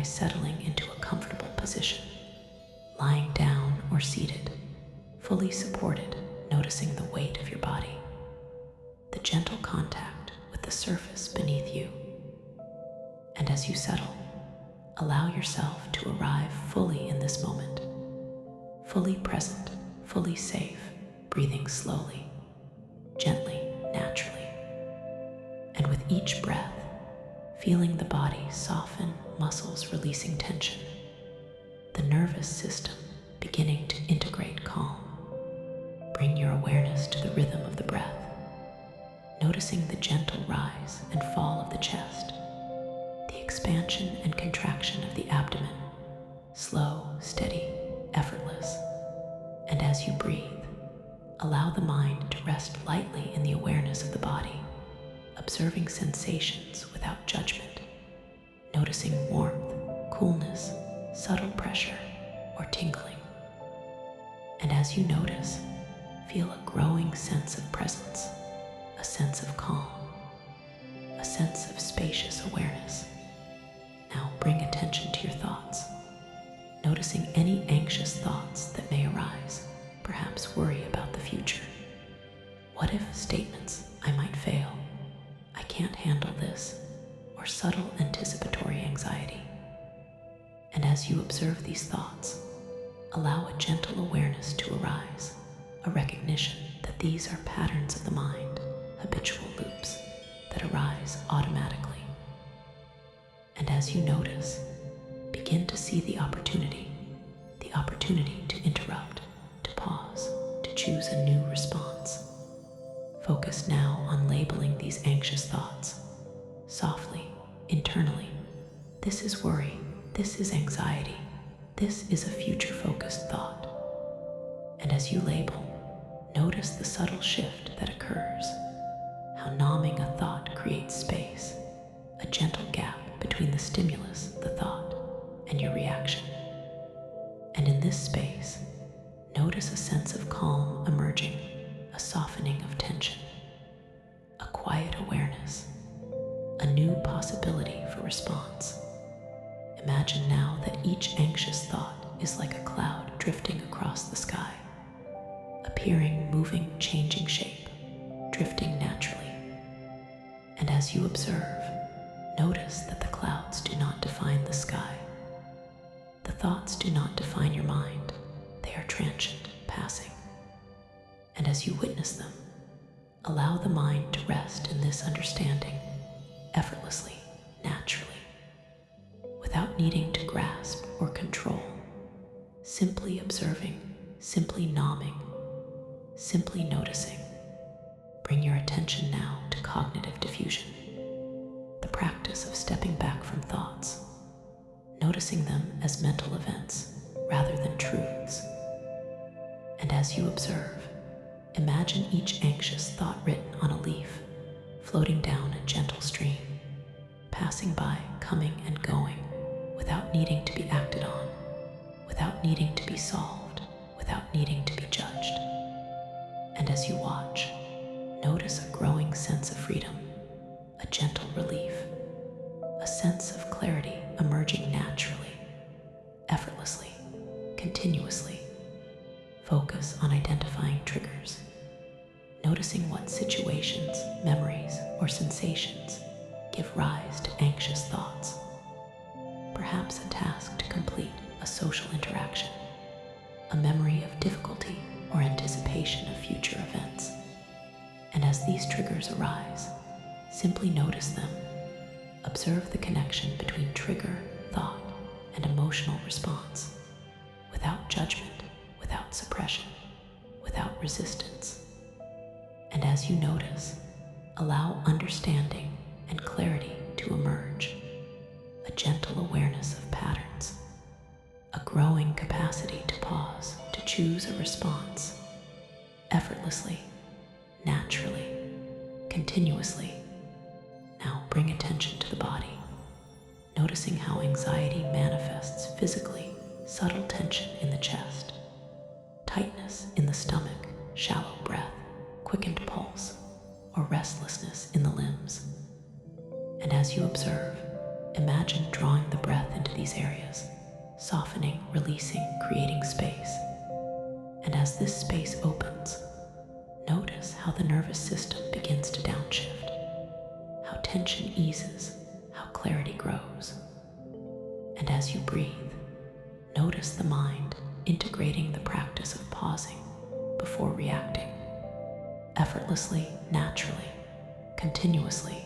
settling into a comfortable position, lying down or seated, fully supported, noticing the weight of your body, the gentle contact with the surface beneath you. And as you settle, allow yourself to arrive fully in this moment, fully present, fully safe, breathing slowly, gently, naturally. And with each breath, feeling the body soften, muscles releasing tension, the nervous system beginning to integrate calm. Bring your awareness to the rhythm of the breath, noticing the gentle rise and fall of the chest, the expansion and contraction of the abdomen, slow, steady, effortless. And as you breathe, allow the mind to rest lightly in the awareness of the body, observing sensations without judgment, noticing warmth, coolness, subtle pressure, or tingling. And as you notice, feel a growing sense of presence, a sense of calm, a sense of spacious awareness. Now bring attention to your thoughts, noticing any anxious thoughts that may arise, perhaps worry about the future. What if statements, I might fail, I can't handle this, or subtle anticipatory anxiety. And as you observe these thoughts, allow a gentle awareness to arise, a recognition that these are patterns of the mind, habitual loops that arise automatically. And as you notice, begin to see the opportunity to interrupt, to pause, to choose a new response. Focus now on labeling these anxious thoughts, softly, internally. This is worry, this is anxiety, this is a future-focused thought. And as you label, notice the subtle shift that occurs, how numbing a thought creates space, a gentle gap between the stimulus, the thought, and your reaction. And in this space, notice a sense of calm emerging, a softening of tension, a quiet awareness, a new possibility for response. Imagine now that each anxious thought is like a cloud drifting across the sky, appearing, moving, changing shape, drifting naturally. And as you observe, notice that the clouds do not define the sky. The thoughts do not define your mind. They are transient, passing. And as you witness them, allow the mind to rest in this understanding, effortlessly, naturally, without needing to grasp or control, simply observing, simply numbing, simply noticing. Bring your attention now to cognitive diffusion, the practice of stepping back from thoughts, noticing them as mental events rather than truths. And as you observe, imagine each anxious thought written on a leaf, floating down a gentle stream, passing by, coming and going, without needing to be acted on, without needing to be solved, without needing to be judged. And as you watch, notice a growing sense of freedom, a gentle relief, a sense of clarity emerging naturally, effortlessly, continuously. Focus on identifying triggers, noticing what situations, memories, or sensations give rise to anxious thoughts. Perhaps a task to complete, a social interaction, a memory of difficulty or anticipation of future events. And as these triggers arise, simply notice them. Observe the connection between trigger, thought, and emotional response, without judgment, without suppression, without resistance. And as you notice, allow understanding and clarity to emerge, a gentle awareness of patterns, a growing capacity to pause, to choose a response, effortlessly, naturally, continuously. Now bring attention to the body, noticing how anxiety manifests physically, subtle tension in the chest, tightness in the stomach, shallow breath, quickened pulse, or restlessness in the limbs. And as you observe, imagine drawing the breath into these areas, softening, releasing, creating space. And as this space opens, notice how the nervous system begins to downshift, how tension eases, how clarity grows. And as you breathe, notice the mind integrating the practice of pausing before reacting, effortlessly, naturally, continuously.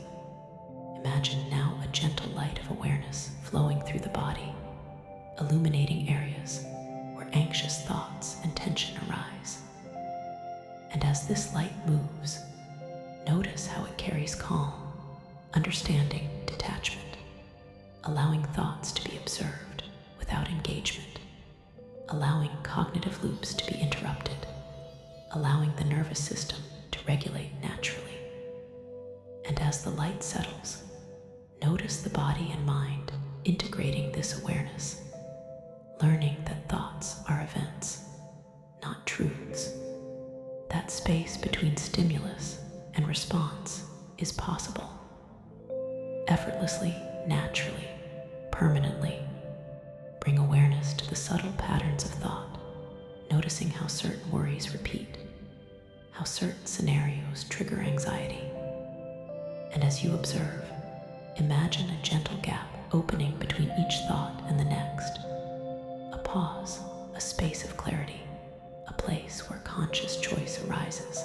Imagine now a gentle light of awareness flowing through the body, illuminating areas where anxious thoughts and tension arise. And as this light moves, notice how it carries calm, understanding, detachment, allowing thoughts to be observed without engagement, allowing cognitive loops to be interrupted, allowing the nervous system to regulate naturally. And as the light settles, notice the body and mind integrating this awareness, learning that thoughts are events, not truths. That space between stimulus and response is possible. Effortlessly, naturally, permanently, bring awareness to the subtle patterns of thought, noticing how certain worries repeat, how certain scenarios trigger anxiety. And as you observe, imagine a gentle gap opening between each thought and the next. A pause, a space of clarity, a place where conscious choice arises.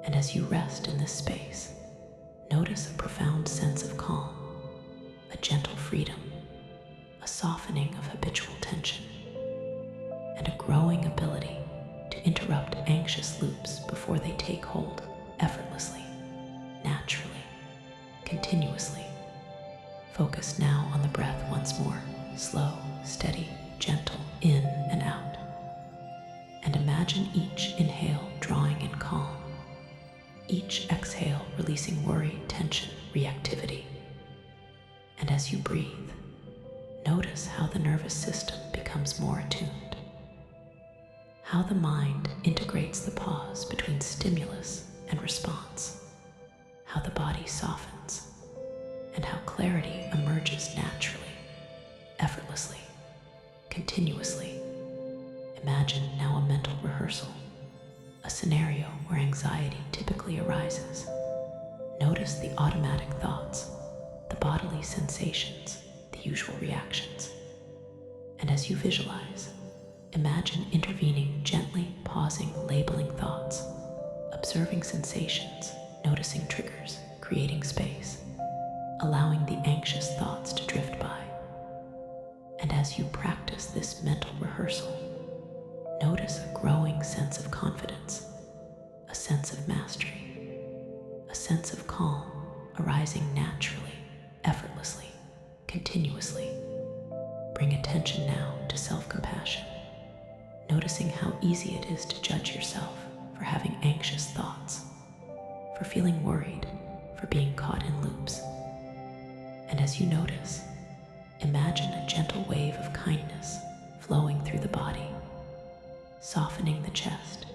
And as you rest in this space, notice a profound sense of calm, a gentle freedom, a softening of habitual tension, and a growing ability to interrupt anxious loops before they take hold effortlessly, naturally, continuously. Focus now on the breath once more, slow, steady, gentle, in and out. And imagine each inhale drawing in calm, each exhale releasing worry, tension, reactivity. And as you breathe, notice how the nervous system becomes more attuned, how the mind integrates the pause between stimulus and response, how the body softens, and how clarity emerges naturally, effortlessly, continuously. Imagine now a mental rehearsal, a scenario where anxiety typically arises. Notice the automatic thoughts, the bodily sensations, the usual reactions. And as you visualize, imagine intervening gently, pausing, labeling thoughts, observing sensations, noticing triggers, creating space, allowing the anxious thoughts to drift by. And as you practice this mental rehearsal, notice a growing sense of confidence, a sense of mastery, a sense of calm arising naturally, effortlessly, continuously. Bring attention now to self-compassion, noticing how easy it is to judge yourself for having anxious thoughts, for feeling worried, for being caught in loops. And as you notice, imagine a gentle wave of kindness flowing through the body, softening the chest,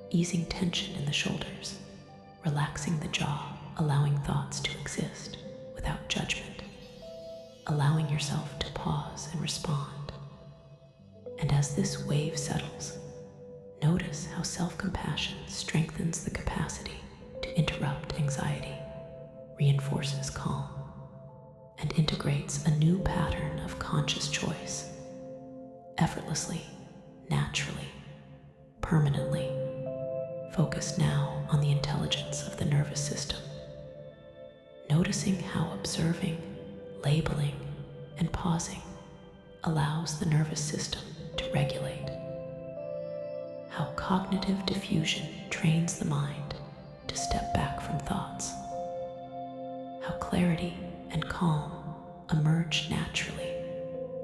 easing tension in the shoulders, relaxing the jaw, allowing thoughts to exist without judgment, allowing yourself to pause and respond. And as this wave settles, notice how self-compassion strengthens the capacity to interrupt anxiety, reinforces calm, and integrates a new pattern of conscious choice, effortlessly, naturally, permanently. Focus now on the intelligence of the nervous system, noticing how observing, labeling, and pausing allows the nervous system to regulate, how cognitive diffusion trains the mind to step back from thoughts, how clarity and calm emerge naturally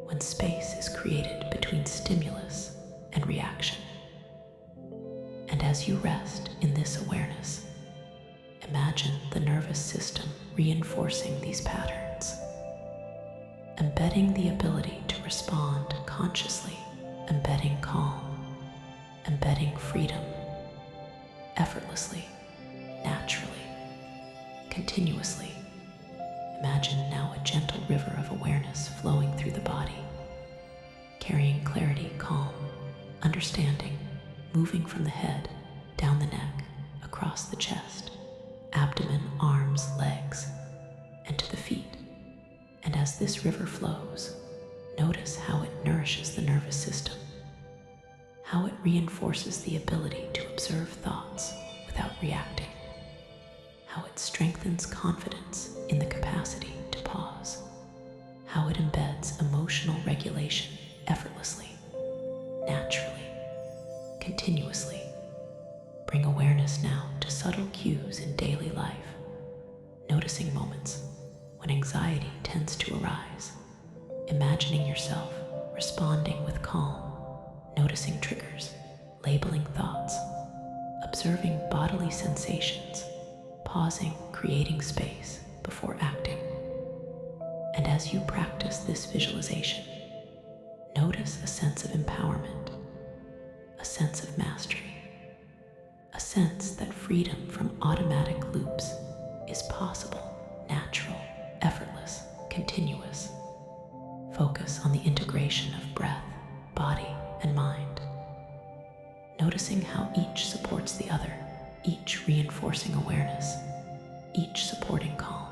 when space is created between stimulus and reaction. And as you rest in this awareness, imagine the nervous system reinforcing these patterns, embedding the ability to respond consciously, embedding calm, embedding freedom, effortlessly, naturally, continuously. Imagine now a gentle river of awareness flowing through the body, understanding, moving from the head, down the neck, across the chest, abdomen, arms, legs, and to the feet. And as this river flows, notice how it nourishes the nervous system, how it reinforces the ability to observe thoughts without reacting, how it strengthens confidence in the capacity to pause, how it embeds emotional regulation effortlessly, naturally, continuously. Bring awareness now to subtle cues in daily life, noticing moments when anxiety tends to arise, imagining yourself responding with calm, noticing triggers, labeling thoughts, observing bodily sensations, pausing, creating space before acting. And as you practice this visualization, notice a sense of empowerment, a sense of mastery, a sense that freedom from automatic loops is possible, natural, effortless, continuous. Focus on the integration of breath, body, and mind, noticing how each supports the other, each reinforcing awareness, each supporting calm,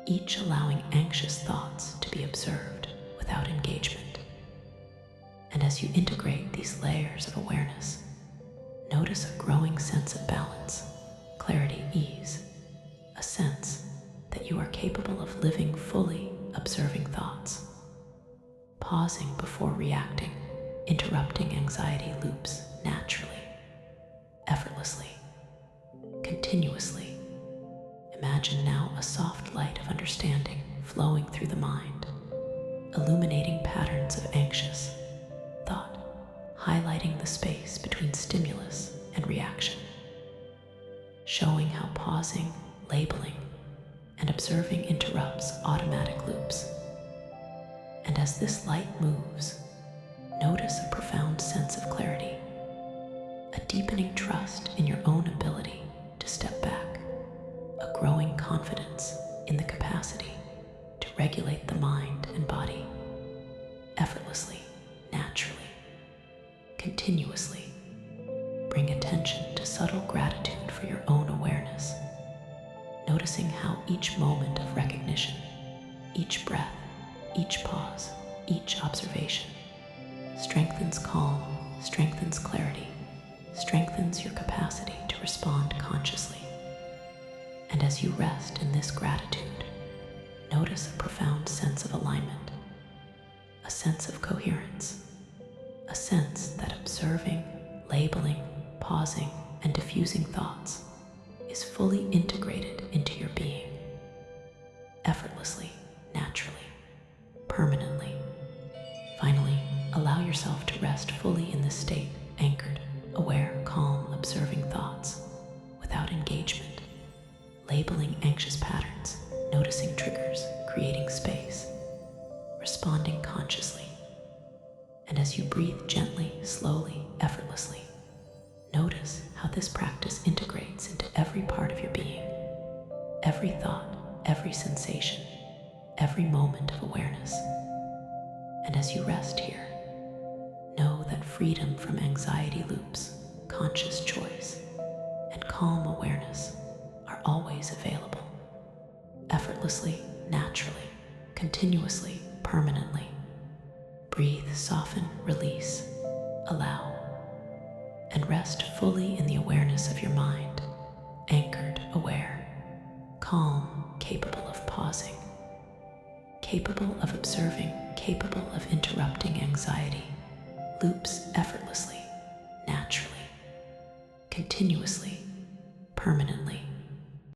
each allowing anxious thoughts to be observed without engagement. And as you integrate these layers of awareness, notice a growing sense of balance, clarity, ease, a sense that you are capable of living fully, observing thoughts, pausing before reacting, interrupting anxiety loops naturally, effortlessly, continuously. Imagine now a soft light of understanding flowing through the mind, illuminating patterns of anxious thought, highlighting the space between stimulus and reaction, showing how pausing, labeling, and observing interrupts automatic loops. And as this light moves, notice a profound sense of clarity, a deepening trust in your own ability to step back, a growing confidence in the capacity to regulate the mind and body effortlessly, naturally, continuously. Bring attention to subtle gratitude for your own awareness, noticing how each moment of recognition, each breath, each pause, each observation strengthens calm, strengthens clarity, strengthens your capacity to respond consciously. And as you rest in this gratitude, notice a profound sense of alignment, a sense of coherence, a sense that observing, labeling, pausing, and diffusing thoughts is fully integrated into your being, effortlessly, naturally, permanently. Finally, allow yourself to rest fully in this state, anchored, aware, calm, observing thoughts without engagement, labeling anxious patterns, noticing triggers, creating space, responding consciously. And as you breathe gently, slowly, effortlessly, notice how this practice integrates into every part of your being, every thought, every sensation, every moment of awareness. And as you rest here, know that freedom from anxiety loops, conscious choice, and calm awareness are always available, effortlessly, naturally, continuously, permanently. Breathe, soften, release, allow, and rest fully in the awareness of your mind, anchored, aware, calm, capable of pausing, capable of observing, capable of interrupting anxiety loops effortlessly, naturally, continuously, permanently.